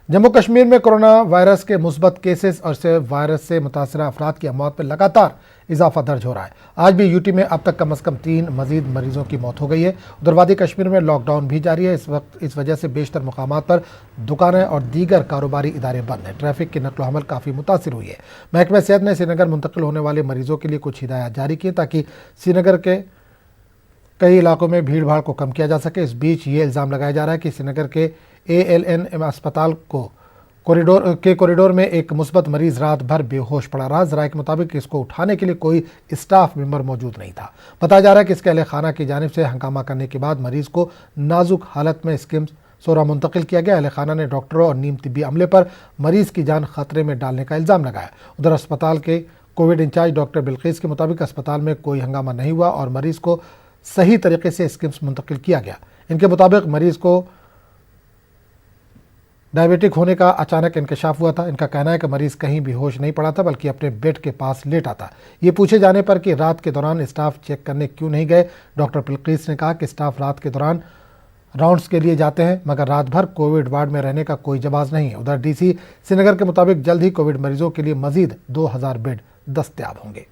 जम्मू कश्मीर में corona virus के मुस्बत केसेस और से वायरस से मुतासरा अफराद की मौत में लगातार इजाफा दर्ज हो रहा है। आज भी यूटी में अब तक कम से कम 3 मजीद मरीजों की मौत हो गई है। उधर वादी कश्मीर में लॉकडाउन भी जारी है। इस वक्त इस वजह से बेशतर मुकामात पर दुकानें और दीगर कारोबारी इदारे बंद हैं। ट्रैफिक की नकलो हमल काफ़ी मुतासिर हुई है। महकमा सेहत ने श्रीनगर मुंतकिल होने वाले मरीजों के लिए कुछ हिदायत जारी की ताकि श्रीनगर के कई इलाकों में भीड़ भाड़ को कम किया जा सके। इस बीच ये इल्ज़ाम लगाया जा रहा है कि श्रीनगर के ALN अस्पताल को कॉरिडोर में एक मुस्बत मरीज रात भर बेहोश पड़ा रहा। ज़राए के मुताबिक इसको उठाने के लिए कोई स्टाफ मेंबर मौजूद नहीं था। बताया जा रहा है कि इसके अहले खाना की जानिब से हंगामा करने के बाद मरीज को नाजुक हालत में स्किम्स सोरा मुंतकिल किया गया। अहले खाना ने डॉक्टरों और नीम तिब्बी अमले पर मरीज की जान खतरे में डालने का इल्ज़ाम लगाया। उधर अस्पताल के कोविड इंचार्ज डॉक्टर बिल्किस के मुताबिक अस्पताल में कोई हंगामा नहीं हुआ और मरीज को सही तरीके से स्किम्स मुंतकिल किया गया। इनके मुताबिक मरीज को डायबिटिक होने का अचानक इंकशाफ हुआ था। इनका कहना है कि मरीज कहीं भी होश नहीं पड़ा था बल्कि अपने बेड के पास लेटा था। ये पूछे जाने पर कि रात के दौरान स्टाफ चेक करने क्यों नहीं गए, डॉक्टर बिल्किस ने कहा कि स्टाफ रात के दौरान राउंड्स के लिए जाते हैं मगर रात भर कोविड वार्ड में रहने का कोई जवाब नहीं है। उधर DC श्रीनगर के मुताबिक जल्द ही कोविड मरीजों के लिए मजीद 2000 बेड दस्तयाब होंगे।